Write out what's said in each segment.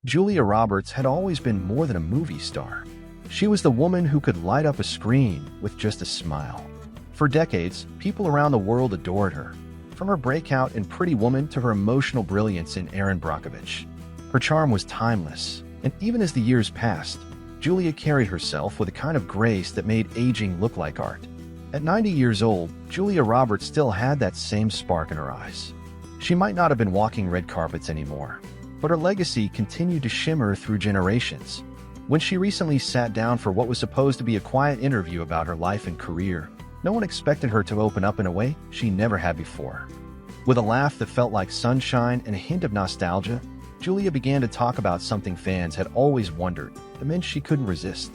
Julia Roberts had always been more than a movie star. She was the woman who could light up a screen with just a smile. For decades, people around the world adored her, from her breakout in Pretty Woman to her emotional brilliance in Erin Brockovich. Her charm was timeless, and even as the years passed, Julia carried herself with a kind of grace that made aging look like art. At 90 years old, Julia Roberts still had that same spark in her eyes. She might not have been walking red carpets anymore, but her legacy continued to shimmer through generations. When she recently sat down for what was supposed to be a quiet interview about her life and career, no one expected her to open up in a way she never had before. With a laugh that felt like sunshine and a hint of nostalgia, Julia began to talk about something fans had always wondered, the men she couldn't resist.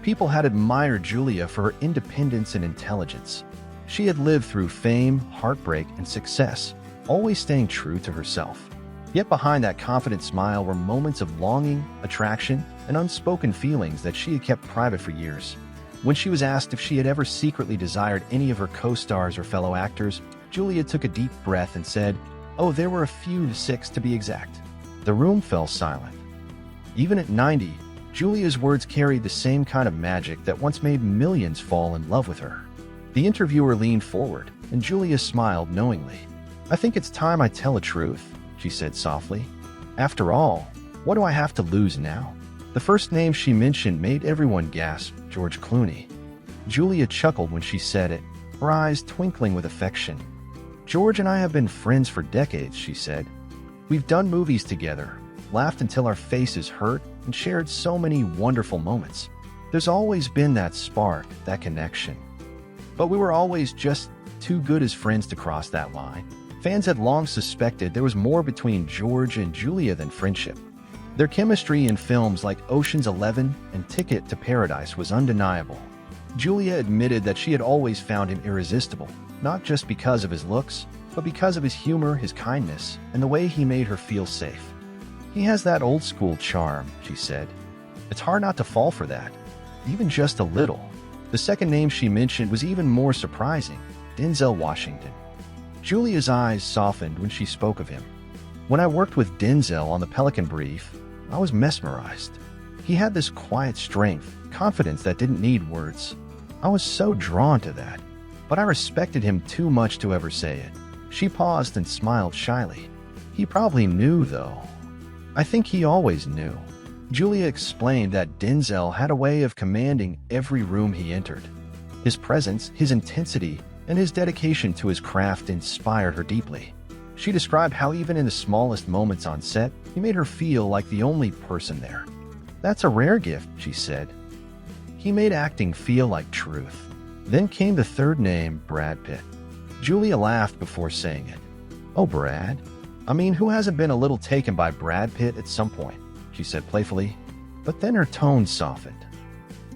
People had admired Julia for her independence and intelligence. She had lived through fame, heartbreak, and success, always staying true to herself. Yet behind that confident smile were moments of longing, attraction, and unspoken feelings that she had kept private for years. When she was asked if she had ever secretly desired any of her co-stars or fellow actors, Julia took a deep breath and said, "Oh, there were a few, 6 to be exact." The room fell silent. Even at 90, Julia's words carried the same kind of magic that once made millions fall in love with her. The interviewer leaned forward, and Julia smiled knowingly. "I think it's time I tell the truth," she said softly. "After all, what do I have to lose now?" The first name she mentioned made everyone gasp: George Clooney. Julia chuckled when she said it, her eyes twinkling with affection. "George and I have been friends for decades," she said. "We've done movies together, laughed until our faces hurt, and shared so many wonderful moments. There's always been that spark, that connection. But we were always just too good as friends to cross that line." Fans had long suspected there was more between George and Julia than friendship. Their chemistry in films like Ocean's 11 and Ticket to Paradise was undeniable. Julia admitted that she had always found him irresistible, not just because of his looks, but because of his humor, his kindness, and the way he made her feel safe. "He has that old-school charm," she said. "It's hard not to fall for that, even just a little." The second name she mentioned was even more surprising: Denzel Washington. Julia's eyes softened when she spoke of him. "When I worked with Denzel on The Pelican Brief, I was mesmerized. He had this quiet strength, confidence that didn't need words. I was so drawn to that, but I respected him too much to ever say it." She paused and smiled shyly. "He probably knew, though." "I think he always knew." Julia explained that Denzel had a way of commanding every room he entered. His presence, his intensity, and his dedication to his craft inspired her deeply. She described how even in the smallest moments on set, he made her feel like the only person there. "That's a rare gift," she said. "He made acting feel like truth." Then came the third name, Brad Pitt. Julia laughed before saying it. "Oh, Brad? I mean, who hasn't been a little taken by Brad Pitt at some point?" she said playfully. But then her tone softened.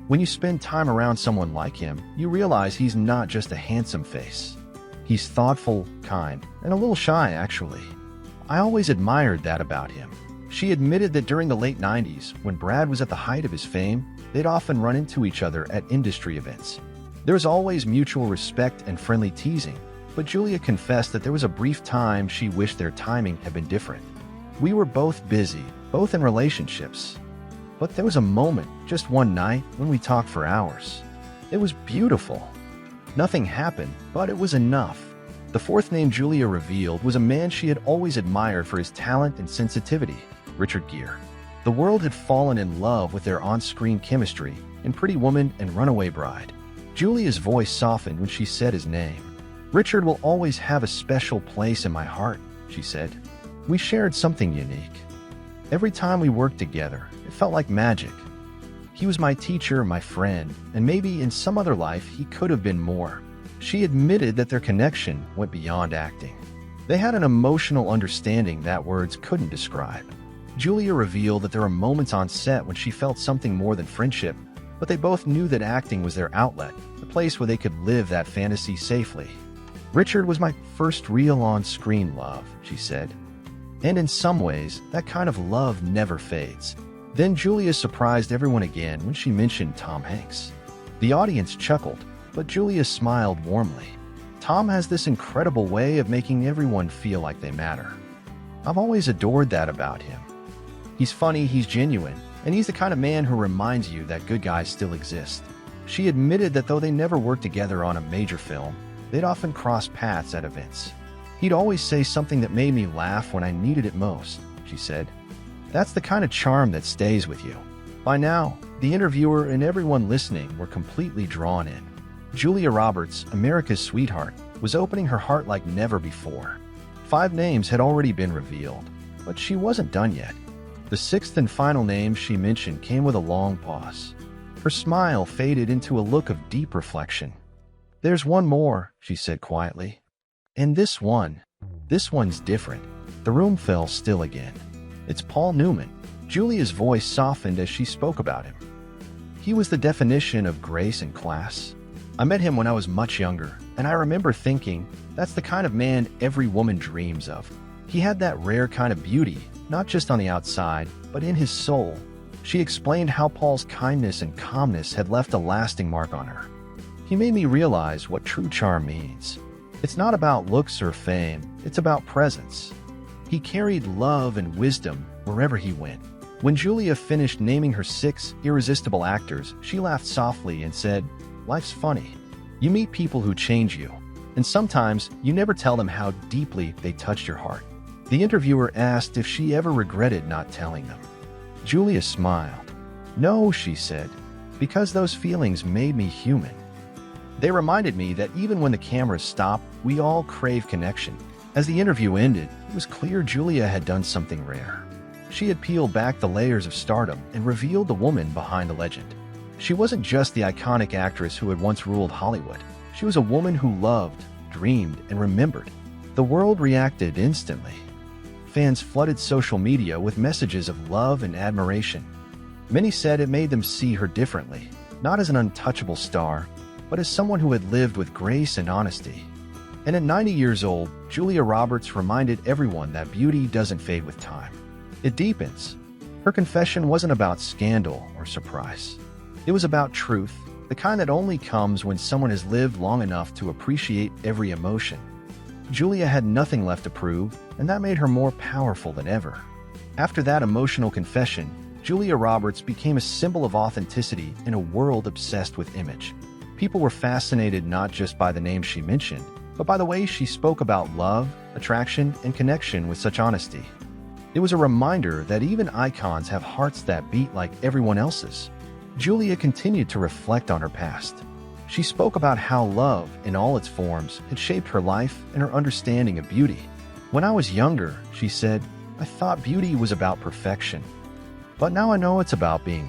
"When you spend time around someone like him, you realize he's not just a handsome face. He's thoughtful, kind, and a little shy, actually. I always admired that about him." She admitted that during the late 90s, when Brad was at the height of his fame, they'd often run into each other at industry events. There was always mutual respect and friendly teasing, but Julia confessed that there was a brief time she wished their timing had been different. "We were both busy, both in relationships. But there was a moment, just one night, when we talked for hours. It was beautiful. Nothing happened, but it was enough." The fourth name Julia revealed was a man she had always admired for his talent and sensitivity: Richard Gere. The world had fallen in love with their on-screen chemistry in Pretty Woman and Runaway Bride. Julia's voice softened when she said his name. "Richard will always have a special place in my heart," she said. "We shared something unique. Every time we worked together, it felt like magic. He was my teacher, my friend, and maybe in some other life he could have been more." She admitted that their connection went beyond acting. They had an emotional understanding that words couldn't describe. Julia revealed that there were moments on set when she felt something more than friendship, but they both knew that acting was their outlet, the place where they could live that fantasy safely. "Richard was my first real on-screen love," she said. "And in some ways, that kind of love never fades." Then Julia surprised everyone again when she mentioned Tom Hanks. The audience chuckled, but Julia smiled warmly. "Tom has this incredible way of making everyone feel like they matter. I've always adored that about him." He's funny, he's genuine, and he's the kind of man who reminds you that good guys still exist. She admitted that though they never worked together on a major film, they'd often cross paths at events. He'd always say something that made me laugh when I needed it most, she said. That's the kind of charm that stays with you. By now, the interviewer and everyone listening were completely drawn in. Julia Roberts, America's sweetheart, was opening her heart like never before. 5 names had already been revealed, but she wasn't done yet. The 6th and final name she mentioned came with a long pause. Her smile faded into a look of deep reflection. There's one more, she said quietly. And this one's different. The room fell still again. It's Paul Newman. Julia's voice softened as she spoke about him. He was the definition of grace and class. I met him when I was much younger, and I remember thinking, that's the kind of man every woman dreams of. He had that rare kind of beauty, not just on the outside, but in his soul. She explained how Paul's kindness and calmness had left a lasting mark on her. He made me realize what true charm means. It's not about looks or fame, it's about presence. He carried love and wisdom wherever he went. When Julia finished naming her 6 irresistible actors, she laughed softly and said, "Life's funny. You meet people who change you, and sometimes you never tell them how deeply they touched your heart." The interviewer asked if she ever regretted not telling them. Julia smiled. "No," she said, "because those feelings made me human. They reminded me that even when the cameras stop, we all crave connection." As the interview ended, it was clear Julia had done something rare. She had peeled back the layers of stardom and revealed the woman behind the legend. She wasn't just the iconic actress who had once ruled Hollywood. She was a woman who loved, dreamed, and remembered. The world reacted instantly. Fans flooded social media with messages of love and admiration. Many said it made them see her differently, not as an untouchable star, but as someone who had lived with grace and honesty. And at 90 years old, Julia Roberts reminded everyone that beauty doesn't fade with time. It deepens. Her confession wasn't about scandal or surprise. It was about truth, the kind that only comes when someone has lived long enough to appreciate every emotion. Julia had nothing left to prove, and that made her more powerful than ever. After that emotional confession, Julia Roberts became a symbol of authenticity in a world obsessed with image. People were fascinated not just by the names she mentioned, but by the way she spoke about love, attraction, and connection with such honesty. It was a reminder that even icons have hearts that beat like everyone else's. Julia continued to reflect on her past. She spoke about how love, in all its forms, had shaped her life and her understanding of beauty. "When I was younger," she said, "I thought beauty was about perfection. But now I know it's about being